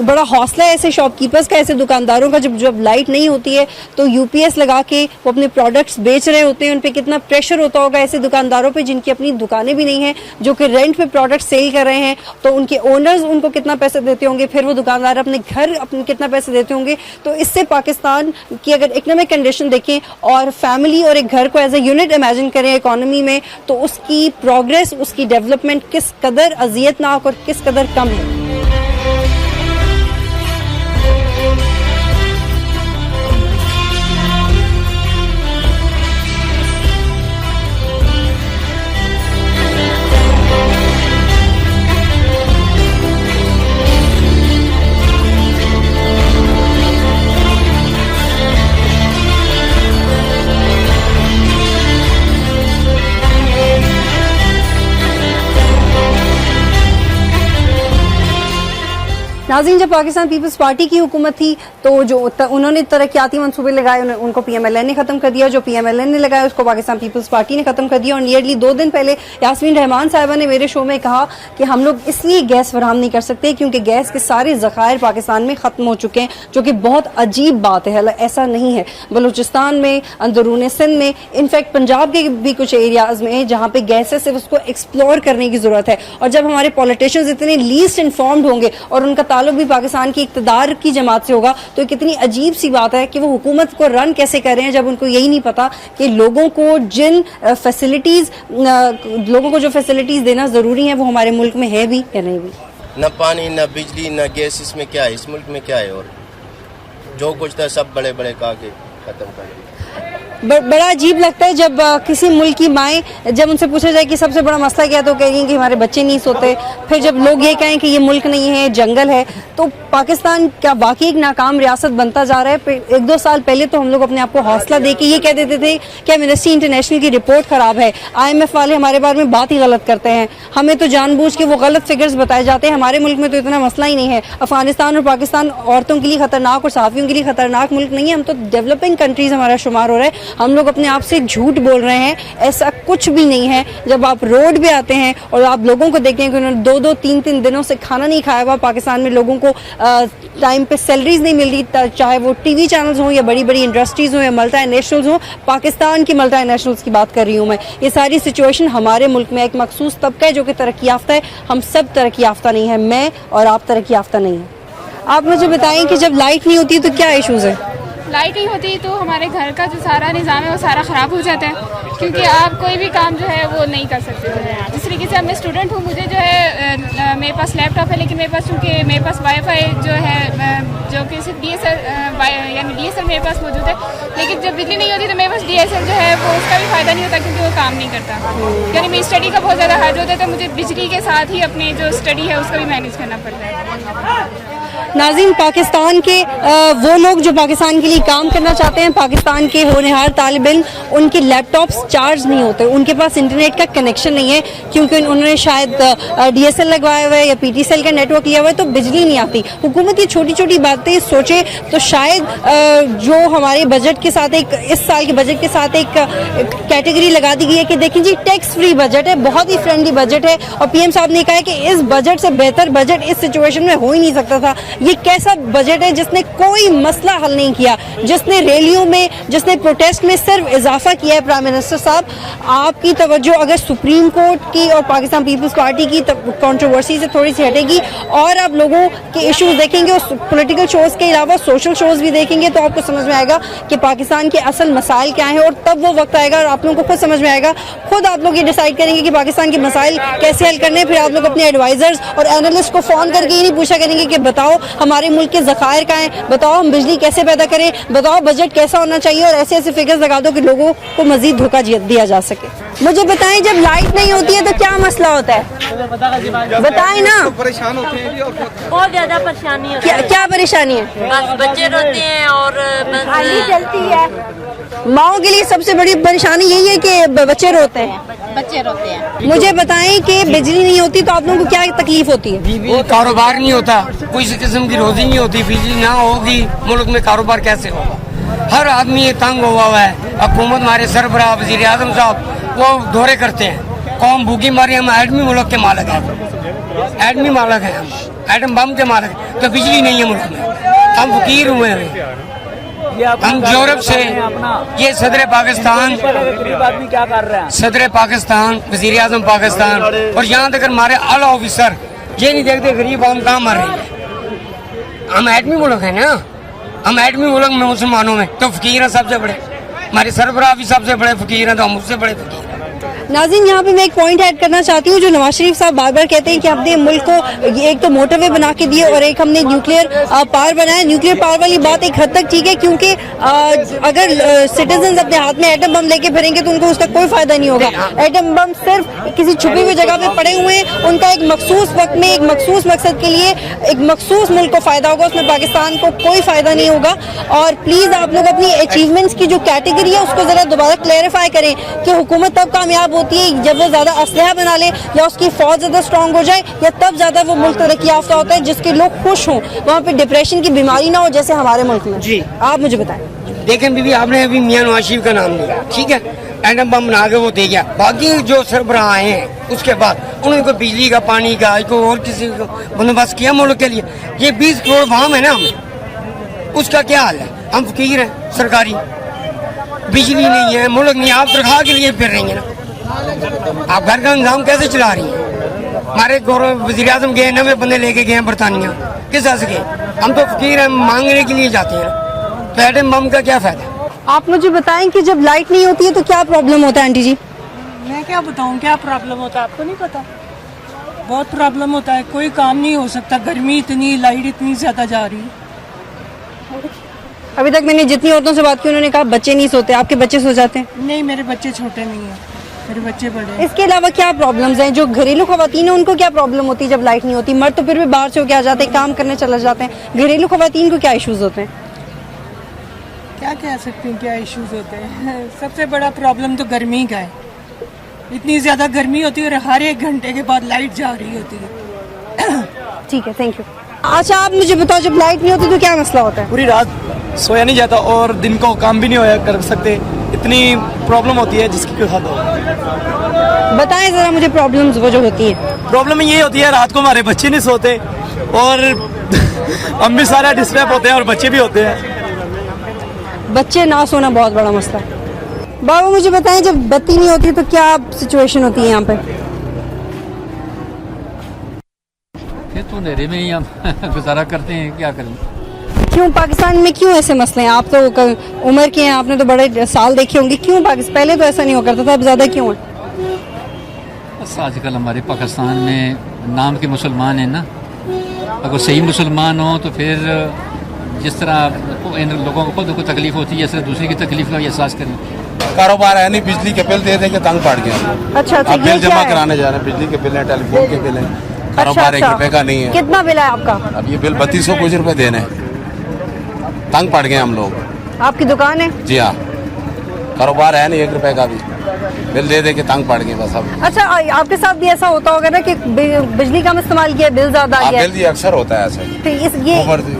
Speaker 1: बड़ा हौसला है ऐसे शॉपकीपर्स का, ऐसे दुकानदारों का, जब लाइट नहीं होती है तो यूपीएस लगा के वो अपने प्रोडक्ट्स बेच रहे होते हैं। उन पर कितना प्रेशर होता होगा ऐसे दुकानदारों पे जिनकी अपनी दुकानें भी नहीं हैं, जो कि रेंट पे प्रोडक्ट सेल कर रहे हैं। तो उनके ओनर्स उनको कितना पैसे देते होंगे, फिर वो दुकानदार अपने घर अपने कितना पैसे देते होंगे। तो इससे पाकिस्तान की अगर इकोनॉमिक कंडीशन देखें और फैमिली और एक घर को एज ए यूनिट इमेजिन करें इकोनॉमी में, तो उसकी प्रोग्रेस, उसकी डेवलपमेंट किस कदर अजियतनाक और किस कदर कम है। नाज़रीन, जब पाकिस्तान पीपल्स पार्टी की हुकूमत थी तो उन्होंने तरक्याती मंसूबे लगाए, उनको पीएमएलएन ने खत्म कर दिया। जो पीएमएलएन ने लगाया उसको पाकिस्तान पीपल्स पार्टी ने खत्म कर दिया। और नियरली 2 दिन पहले यास्मीन रहमान साहिबा ने मेरे शो में कहा कि हम लोग इसलिए गैस फराहम नहीं कर सकते क्योंकि गैस के सारे ज़खायर पाकिस्तान में ख़त्म हो चुके हैं, जो कि बहुत अजीब बात है। ऐसा नहीं है, बलूचिस्तान में, अंदरून सिंध में, इनफैक्ट पंजाब के भी कुछ एरियाज़ में जहाँ पे गैस है, सिर्फ उसको एक्सप्लोर करने की ज़रूरत है। और जब हमारे पॉलिटिशियंस इतने लीस्ट इन्फॉर्म्ड होंगे और उनका ताल्लुक भी पाकिस्तान की इक़्तिदार की जमात से होगा, तो कितनी अजीब सी बात है कि वो हुकूमत को रन कैसे कर रहे हैं जब उनको यही नहीं पता कि लोगों को जो फैसिलिटीज़ देना ज़रूरी है वो हमारे मुल्क में है भी या नहीं भी।
Speaker 18: न पानी, न बिजली, न गैस, इसमें क्या है, इस मुल्क में क्या है? और जो कुछ था सब बड़े बड़े कहा के खत्म कर दिया।
Speaker 1: बड़ा अजीब लगता है जब किसी मुल्क की माएँ, जब उनसे पूछा जाए कि सबसे बड़ा मसला क्या है, तो कहेंगे कि हमारे बच्चे नहीं सोते। फिर जब लोग ये कहें कि ये मुल्क नहीं है, जंगल है, तो पाकिस्तान क्या वाकई एक नाकाम रियासत बनता जा रहा है। 1-2 साल पहले तो हम लोग अपने आप को हौसला दे के ये कह देते थे कि एमनेस्टी इंटरनेशनल की रिपोर्ट ख़राब है, IMF वाले हमारे बारे में बात ही गलत करते हैं, हमें तो जानबूझ के वो गलत फिगर्स बताए जाते हैं, हमारे मुल्क में तो इतना मसला ही नहीं है। अफगानिस्तान और पाकिस्तान औरतों के लिए खतरनाक और सहाफ़ियों के लिए खतरनाक मुल्क नहीं है, हम तो डेवलपिंग कंट्रीज़ हमारा शुमार हो रहा है। हम लोग अपने आप से झूठ बोल रहे हैं, ऐसा कुछ भी नहीं है। जब आप रोड पे आते हैं और आप लोगों को देखते हैं कि उन्होंने 2-2, 3-3 दिनों से खाना नहीं खाया हुआ, पाकिस्तान में लोगों को टाइम पे सैलरीज नहीं मिल रही, चाहे वो टीवी चैनल्स हों या बड़ी बड़ी इंडस्ट्रीज हों या मल्टीनेशनल्स हों। पाकिस्तान की मल्टीनेशनल्स की बात कर रही हूँ मैं। ये सारी सिचुएशन हमारे मुल्क में एक मखसूस तबका है जो कि तरक्की याफ्ता है, हम सब तरक्की याफ्ता नहीं है, मैं और आप तरक्की याफ्ता नहीं है। आप मुझे बताएं कि जब लाइट नहीं होती तो क्या इशूज़ है?
Speaker 19: लाइट नहीं होती तो हमारे घर का जो सारा निज़ाम है वो सारा ख़राब हो जाता है, क्योंकि आप कोई भी काम जो है वो नहीं कर सकते। जिस तरीके से अब मैं स्टूडेंट हूँ, मुझे जो है मेरे पास लैपटॉप है, लेकिन मेरे पास चूँकि मेरे पास वाईफाई जो है जो कि सिर्फ DSL मेरे पास मौजूद है, लेकिन जब बिजली नहीं होती तो मेरे पास DSL जो है वो उसका भी फ़ायदा नहीं होता क्योंकि वो काम नहीं करता। यानी मेरी स्टडी का बहुत ज़्यादा हर्ज होता है, तो मुझे बिजली के साथ ही अपनी जो स्टडी है उसका भी मैनेज करना पड़ता है।
Speaker 1: नाज़रीन, पाकिस्तान के वो लोग जो पाकिस्तान के लिए काम करना चाहते हैं, पाकिस्तान के होनहार तालिब इल्म, उनके लैपटॉप्स चार्ज नहीं होते, उनके पास इंटरनेट का कनेक्शन नहीं है क्योंकि उन्होंने शायद DSL लगवाया हुआ है या PTCL का नेटवर्क लिया हुआ है, तो बिजली नहीं आती। हुकूमत ये छोटी छोटी बातें सोचे तो शायद जो हमारे बजट के साथ इस साल के बजट के साथ एक कैटेगरी लगा दी गई है कि देखिए जी टैक्स फ्री बजट है, बहुत ही फ्रेंडली बजट है, और PM साहब ने कहा है कि इस बजट से बेहतर बजट इस सिचुएशन में हो ही नहीं सकता था। ये कैसा बजट है जिसने कोई मसला हल नहीं किया, जिसने रैलियों में, जिसने प्रोटेस्ट में सिर्फ इजाफा किया है। प्राइम मिनिस्टर साहब, आपकी तवज्जो अगर सुप्रीम कोर्ट की और पाकिस्तान पीपल्स पार्टी की कंट्रोवर्सी से थोड़ी सी हटेगी और आप लोगों के इश्यूज देखेंगे, उस पॉलिटिकल शोज के अलावा सोशल शोज भी देखेंगे, तो आपको समझ में आएगा कि पाकिस्तान के असल मसाइल क्या हैं। और तब वो वक्त आएगा और आप लोगों को खुद समझ में आएगा, खुद आप लोग ये डिसाइड करेंगे कि पाकिस्तान के मसाइल कैसे हल करने। फिर आप लोग अपने एडवाइजर्स और एनालिस्ट को फ़ोन करके ये नहीं पूछा करेंगे कि बताओ हमारे मुल्क के ज़खायर कहाँ हैं, बताओ हम बिजली कैसे पैदा करें, बताओ बजट कैसा होना चाहिए, और ऐसे ऐसे फिगर्स लगा दो कि लोगों को मजीद धोखा दिया जा सके। मुझे बताएं, जब लाइट नहीं होती है तो क्या मसला होता है, बताएं ना।
Speaker 20: परेशान होते हैं, बहुत ज्यादा परेशानी होती है।
Speaker 1: क्या परेशानी है?
Speaker 20: बस बच्चे रोते हैं और
Speaker 1: बिजली चलती है। माओ के लिए सबसे बड़ी परेशानी यही है कि बच्चे रोते हैं।
Speaker 20: बच्चे रोते हैं।
Speaker 1: मुझे बताएं कि बिजली नहीं होती तो आप लोगों को क्या तकलीफ होती है?
Speaker 12: कारोबार नहीं होता, कोई किस्म की रोजी नहीं होती, बिजली ना होगी मुल्क में कारोबार कैसे होगा? हर आदमी ये तंग हुआ है। हुकूमत हमारे सरबराह वज़ीर आज़म साहब वो दौरे करते हैं, कौम भूखी मारी, हम एटमी मुल्क के मालिक हैं, एटमी मालिक हैं, हम एटम बम के मालिक हैं, तो बिजली नहीं है मुल्क में, हम फकीर हुए हैं। हम यूरोप से ये सदर पाकिस्तान
Speaker 21: क्या कर रहे हैं?
Speaker 12: सदर पाकिस्तान, वज़ीर आज़म पाकिस्तान और यहाँ तक हमारे आला ऑफिसर ये नहीं देखते गरीब आम कहाँ मर रही है। हम एटमी मुल्क हैं ना, हम एटमी मुल्क में मुसलमानों में तो फकीर हैं सबसे बड़े, हमारे सरबराह भी सबसे बड़े फकीर हैं, तो हम उससे बड़े फकीर हैं।
Speaker 1: नाज़रीन, यहाँ पे मैं एक पॉइंट ऐड करना चाहती हूँ जो नवाज शरीफ साहब बार बार कहते हैं कि हमने मुल्क को एक तो मोटरवे बना के दिए और एक हमने न्यूक्लियर पावर बनाया। न्यूक्लियर पावर वाली बात एक हद तक ठीक है, क्योंकि अगर सिटीजन अपने हाथ में एटम बम लेके फिरेंगे तो उनको उसका कोई फायदा नहीं होगा। एटम बम सिर्फ किसी छुपी हुई जगह पे पड़े हुए हैं, उनका एक मखसूस वक्त में एक मखसूस मकसद के लिए एक मखसूस मुल्क को फायदा होगा, उसमें पाकिस्तान को कोई फायदा नहीं होगा। और प्लीज आप लोग अपनी अचीवमेंट्स की जो कैटेगरी है उसको जरा दोबारा क्लैरिफाई करें कि हुकूमत तब कामयाब होती है जब वो ज्यादा असलहा बना ले या उसकी फौज ज्यादा स्ट्रांग हो जाए, या तब ज्यादा वो मुल्क तरक्की याफ्ता होता है जिसके लोग खुश हों, वहाँ पे डिप्रेशन की बीमारी ना हो जैसे हमारे मुल्क में।
Speaker 12: जी
Speaker 1: आप मुझे बताएं।
Speaker 12: देखें बीबी, आपने अभी मियां नवाज शरीफ का नाम लिया, ठीक है, एटम बम बना के वो दे गया, बाकी जो सरबराह आए हैं उसके बाद उन्होंने कोई बिजली का, पानी का, कोई और किसी को बंदोबस्त किया मुल्क के लिए? ये 20 करोड़ फार्म है ना, हम उसका क्या हाल है? हम फकीर हैं सरकारी, बिजली नहीं है, मुल्क नहीं, आप तनख्वाह के लिए फिर रही है ना, आप घर का निजाम कैसे चला रही हैं? हमारे गौरव वज़ीर आज़म गए, 90 बंदे लेके गए हैं बरतानिया, किस तरह से गए? हम तो फकीर हैं, मांगने के लिए जाते हैं, तो एटम बम का क्या फायदा?
Speaker 1: आप मुझे बताएं कि जब लाइट नहीं होती है तो क्या प्रॉब्लम होता है आंटी जी?
Speaker 21: मैं क्या बताऊं क्या प्रॉब्लम होता है, आपको नहीं पता? बहुत प्रॉब्लम होता है, कोई काम नहीं हो सकता, गर्मी इतनी, लाइट इतनी ज्यादा जा रही है।
Speaker 1: अभी तक मैंने जितनी औरतों से बात की उन्होंने कहा बच्चे नहीं सोते। आपके बच्चे सो जाते हैं?
Speaker 21: नहीं, मेरे बच्चे छोटे नहीं है, मेरे बच्चे बड़े हैं।
Speaker 1: इसके अलावा क्या प्रॉब्लम्स हैं? जो घरेलू खवातीन है उनको क्या प्रॉब्लम होती है जब लाइट नहीं होती? मर्द तो फिर भी बाहर से होके आ जाते हैं, काम करने चले जाते हैं, घरेलू खवातीन को क्या इश्यूज होते हैं?
Speaker 21: क्या कह सकते हैं क्या इश्यूज होते हैं? सबसे बड़ा प्रॉब्लम तो गर्मी का है, इतनी ज्यादा गर्मी होती है और हर 1 घंटे के बाद लाइट जा रही होती है।
Speaker 1: ठीक है, थैंक यू। अच्छा आप मुझे बताओ, जब लाइट नहीं होती तो क्या मसला होता है?
Speaker 21: पूरी रात सोया नहीं जाता और दिन को काम भी नहीं होया कर सकते, इतनी प्रॉब्लम होती है जिसकी कोई हद हो।
Speaker 1: बताएं जरा मुझे प्रॉब्लम्स वो जो होती है।
Speaker 21: प्रॉब्लम ये होती है रात को हमारे बच्चे नहीं सोते और हम भी सारा डिस्टर्ब होते हैं और बच्चे भी होते हैं।
Speaker 1: बच्चे ना सोना बहुत बड़ा मसला है। बाबा मुझे बताएं, जब बत्ती नहीं होती तो क्या सिचुएशन होती है यहाँ पे?
Speaker 22: ये तो अंधेरे में ही हम गुजारा करते हैं, क्या करें।
Speaker 1: क्यों पाकिस्तान में क्यों ऐसे मसले हैं? आप तो उम्र के हैं, आपने तो बड़े साल देखे होंगे, क्यों पाकिस्तान पहले तो ऐसा नहीं हुआ करता था, अब ज्यादा क्यों है?
Speaker 22: बस आजकल हमारे पाकिस्तान में नाम के मुसलमान हैं ना, अगर सही मुसलमान हो तो फिर जिस तरह इन लोगों को खुद को तकलीफ होती है, इस तरह दूसरे की तकलीफ का एहसास करें।
Speaker 23: कारोबार है नहीं, बिजली के बिल दे के तंग पड़ गया।
Speaker 1: अच्छा,
Speaker 23: अब बिल जमा कराने जा रहे हैं, बिजली के बिल है, टेलीफोन के बिल है, कारोबार 1 रुपए का नहीं है।
Speaker 1: कितना बिल है आपका?
Speaker 23: अब ये बिल 3200 कुछ रुपए देने, तंग पड़ गए हम लोग।
Speaker 1: आपकी दुकान है?
Speaker 23: जी हाँ, कारोबार है नहीं 1 रुपए का भी, बिल दे के तंग पड़ गए बस अब।
Speaker 1: अच्छा आपके साथ भी ऐसा होता होगा ना कि बिजली कम इस्तेमाल किया, बिल ज्यादा आ गया?
Speaker 23: बिल ये अक्सर होता है ऐसा।
Speaker 1: तो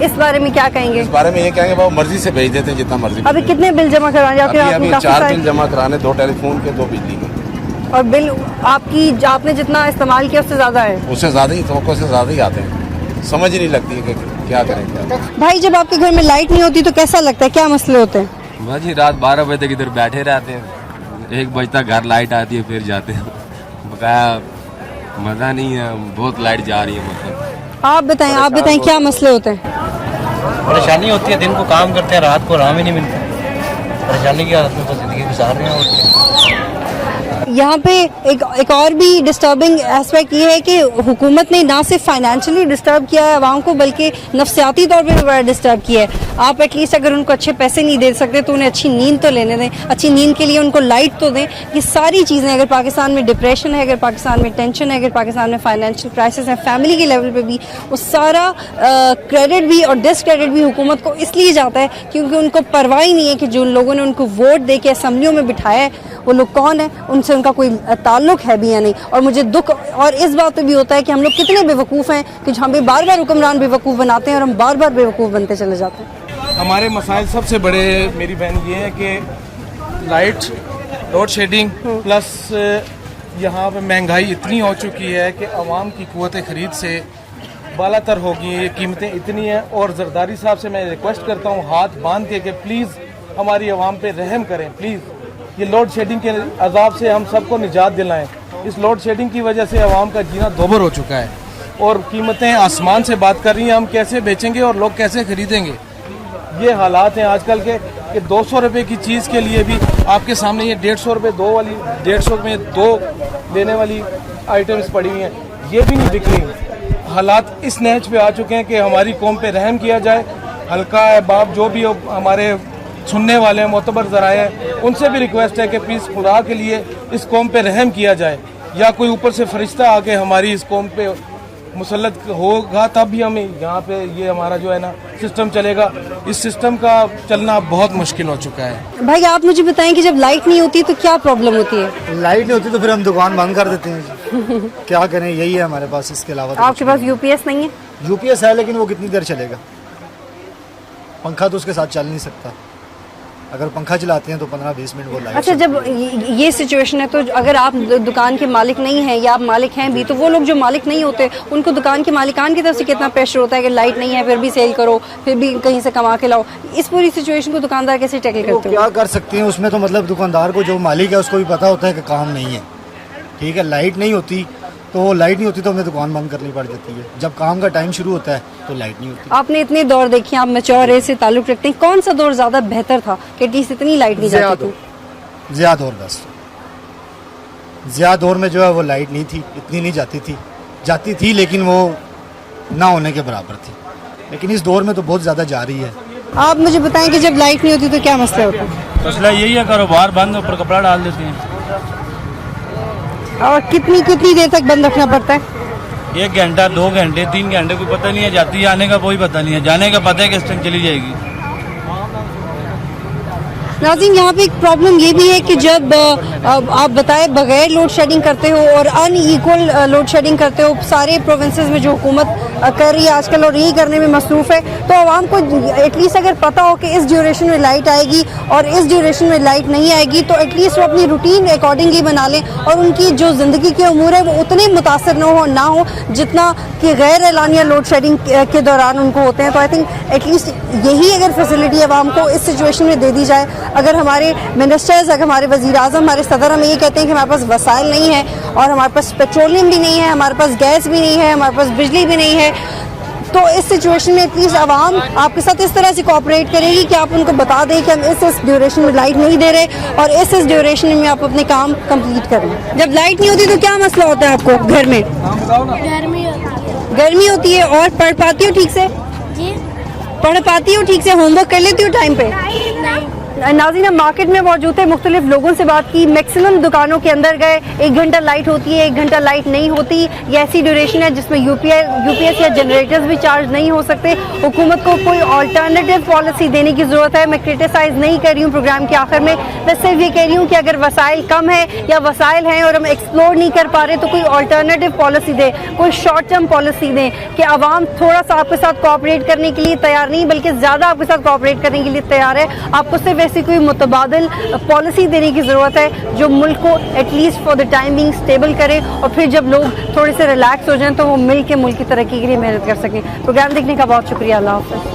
Speaker 1: इस बारे में क्या कहेंगे?
Speaker 23: इस बारे में ये कहेंगे वो मर्जी से भेज देते हैं जितना मर्जी।
Speaker 1: अभी कितने बिल जमा कराने?
Speaker 23: अभी 4 बिल जमा कराने, 2 टेलीफोन के, 2 बिजली के।
Speaker 1: और बिल आपने जितना इस्तेमाल किया उससे ज्यादा है?
Speaker 23: उससे ज्यादा ही, तो से ज्यादा ही आते हैं, समझ ही नहीं लगती है कि क्या करें।
Speaker 1: भाई जब आपके घर में लाइट नहीं होती तो कैसा लगता है, क्या मसले होते हैं?
Speaker 16: बस जी रात 12 बजे तक इधर बैठे रहते हैं, 1 बजे तक घर लाइट आती है, फिर जाते हैं, बकाया मज़ा नहीं है, बहुत लाइट जा रही है। मतलब
Speaker 1: आप बताएं क्या मसले होते हैं?
Speaker 9: परेशानी होती है, दिन को काम करते हैं, रात को आराम ही नहीं मिलता, परेशानी की हालत में तो जिंदगी गुजार रहे हैं।
Speaker 1: यहाँ पे एक और भी डिस्टर्बिंग एस्पेक्ट ये है कि हुकूमत ने ना सिर्फ फाइनेंशियली डिस्टर्ब किया है आवाम को, बल्कि नफ्सियाती तौर पे भी बड़ा डिस्टर्ब किया है। आप एटलीस्ट अगर उनको अच्छे पैसे नहीं दे सकते तो उन्हें अच्छी नींद तो लेने दें, अच्छी नींद के लिए उनको लाइट तो दें। ये सारी चीज़ें, अगर पाकिस्तान में डिप्रेशन है, अगर पाकिस्तान में टेंशन है, अगर पाकिस्तान में फाइनेंशियल क्राइसिस है, फैमिली के लेवल पर भी, वो सारा क्रेडिट भी और डिसक्रेडिट भी हुकूमत को इसलिए जाता है क्योंकि उनको परवाह ही नहीं है कि जो लोगों ने उनको वोट दे के असम्बलियों में बिठाया है वो लोग कौन है, उनसे उनका कोई ताल्लुक है भी या नहीं। और मुझे दुख और इस बात पे भी होता है कि हम लोग कितने बेवकूफ़ हैं कि हमें बार बार हुक्मरान बेवकूफ़ बनाते हैं और हम बार बार बेवकूफ़ बनते चले जाते हैं।
Speaker 4: हमारे मसाइल सबसे बड़े मेरी बहन ये है कि लाइट, लोड शेडिंग, प्लस यहाँ पे महंगाई इतनी हो चुकी है कि आवाम की क़ुव्वत ख़रीद से बालातर हो गई है, कीमतें इतनी हैं। और जरदारी साहब से मैं रिक्वेस्ट करता हूँ हाथ बांध के कि प्लीज़ हमारी आवाम पे रहम करें, प्लीज़ ये लोड शेडिंग के अजाब से हम सबको निजात दिलाएं। इस लोड शेडिंग की वजह से आवाम का जीना दोबर हो चुका है और कीमतें आसमान से बात कर रही हैं। हम कैसे बेचेंगे और लोग कैसे खरीदेंगे, ये हालात हैं आजकल के कि 200 रुपये की चीज़ के लिए भी आपके सामने ये 150 रुपये 2 वाली 150 में 2 लेने वाली आइटम्स पड़ी हुई हैं, ये भी नहीं बिक रही। हालात इस नहज पे आ चुके हैं कि हमारी कौम पे रहम किया जाए। हल्का है बाप जो भी हमारे सुनने वाले हैं, मोतबर ज़राए हैं, उनसे भी रिक्वेस्ट है कि प्लीज़ खुदा के लिए इस कौम पे रहम किया जाए, या कोई ऊपर से फरिश्ता आके हमारी इस कौम पे मुसल्लत होगा तब भी हमें यहाँ पे ये हमारा जो है ना सिस्टम चलेगा। इस सिस्टम का चलना बहुत मुश्किल हो चुका है।
Speaker 1: भाई आप मुझे बताएं कि जब लाइट नहीं होती तो क्या प्रॉब्लम होती है?
Speaker 5: लाइट नहीं होती तो फिर हम दुकान बंद कर देते हैं। क्या करें, यही है हमारे पास, इसके अलावा
Speaker 1: आपके पास यूपीएस नहीं है?
Speaker 5: यूपीएस है लेकिन वो कितनी देर चलेगा, पंखा तो उसके साथ चल नहीं सकता। अगर पंखा चलाते हैं तो 15-20 मिनट वो लाइट।
Speaker 1: अच्छा, जब ये सिचुएशन है तो अगर आप दुकान के मालिक नहीं हैं या आप मालिक हैं भी, तो वो लोग जो मालिक नहीं होते उनको दुकान के मालिकान की तरफ से कितना प्रेशर होता है कि लाइट नहीं है फिर भी सेल करो, फिर भी कहीं से कमा के लाओ। इस पूरी सिचुएशन को दुकानदार कैसे टैकल करते हैं?
Speaker 5: क्या कर सकते हैं उसमें, तो मतलब दुकानदार को, जो मालिक है उसको भी पता होता है कि काम नहीं है, ठीक है। लाइट नहीं होती तो हमें दुकान बंद करनी पड़ जाती है। जब काम का टाइम शुरू होता है तो लाइट नहीं होती। आपने इतने दौर देखे, आप मैच्योर एज से ताल्लुक रखते हैं, कौन सा दौर ज्यादा बेहतर था कि एटलीस्ट इतनी लाइट नहीं जाती थी? ज़िया दौर, बस ज़िया दौर में जो है वो लाइट नहीं थी, इतनी नहीं जाती थी लेकिन वो ना होने के बराबर थी। लेकिन इस दौर में तो बहुत ज़्यादा जा रही है।
Speaker 1: आप मुझे बताएं कि जब लाइट नहीं होती तो क्या मसला होता है?
Speaker 6: मसला यही है, कारोबार बंद, ऊपर कपड़ा डाल देते हैं।
Speaker 1: और कितनी देर तक बंद रखना पड़ता है?
Speaker 6: 1 घंटा, 2 घंटे, 3 घंटे, कोई पता नहीं है। जाती है, आने का कोई पता नहीं है, जाने का पता है कि इस टाइम चली जाएगी।
Speaker 1: नाज़रीन, यहाँ पे एक प्रॉब्लम ये भी है कि जब आप बताए बगैर लोड शेडिंग करते हो और अनइक्वल लोड शेडिंग करते हो, सारे प्रोविंसेस में जो हुकूमत कर रही है आजकल और यही करने में मसरूफ़ है, तो आवाम को एटलीस्ट अगर पता हो कि इस ड्यूरेशन में लाइट आएगी और इस ड्यूरेशन में लाइट नहीं आएगी, तो एटलीस्ट वो अपनी रूटीन अकॉर्डिंगली बना लें और उनकी जो ज़िंदगी के उमूर है वो उतने मुतासर ना हो जितना कि गैर एलानिया लोड शेडिंग के दौरान उनको होते हैं। तो आई थिंक एटलीस्ट यही अगर फैसिलिटी आवाम को इस सिचुएशन में दे दी जाए। अगर हमारे मिनिस्टर्स, अगर हमारे वज़ीर-ए-आज़म, हमारे सदर हमें ये कहते हैं कि हमारे पास वसाइल नहीं है और हमारे पास पेट्रोलियम भी नहीं है, हमारे पास गैस भी नहीं है, हमारे पास बिजली भी नहीं है, तो इस सिचुएशन में प्लीज़ आवाम आपके साथ इस तरह से कोऑपरेट करेगी कि आप उनको बता दें कि हम इस ड्यूरेशन में लाइट नहीं दे रहे और इस ड्यूरेशन में आप अपने काम कंप्लीट करें। जब लाइट नहीं होती तो क्या मसला होता है आपको घर में? गर्मी होती है। और पढ़ पाती हो ठीक से? जी। पढ़ पाती हो ठीक से? होमवर्क कर लेती हो टाइम पे? नहीं। नाज़रीन, हम मार्केट में मौजूद थे, मुख्तलिफ लोगों से बात की, मैक्सिमम दुकानों के अंदर गए, 1 घंटा लाइट होती है, 1 घंटा लाइट नहीं होती। ये ऐसी ड्यूरेशन है जिसमें यूपीएस या जनरेटर्स भी चार्ज नहीं हो सकते। हुकूमत को कोई ऑल्टरनेटिव पॉलिसी देने की ज़रूरत है। मैं क्रिटिसाइज़ नहीं कर रही हूँ प्रोग्राम के आखिर में, मैं सिर्फ ये कह रही हूँ कि अगर वसाइल कम है या वसाइल हैं और हम एक्सप्लोर नहीं कर पा रहे तो कोई ऑल्टरनेटिव पॉलिसी दें, कोई शॉर्ट टर्म पॉलिसी दें कि आवाम थोड़ा सा आपके साथ कोऑपरेट करने के लिए तैयार नहीं बल्कि ज़्यादा आपके साथ कोऑपरेट करने के लिए तैयार है। आपको सिर्फ ऐसी कोई मुतबादिल पॉलिसी देने की ज़रूरत है जो मुल्क को at least for the time being stable करे और फिर जब लोग थोड़े से रिलैक्स हो जाएं तो वो मिल के मुल्क की तरक्की के लिए मेहनत कर सकें। प्रोग्राम देखने का बहुत शुक्रिया। अल्लाह हाफ़िज़।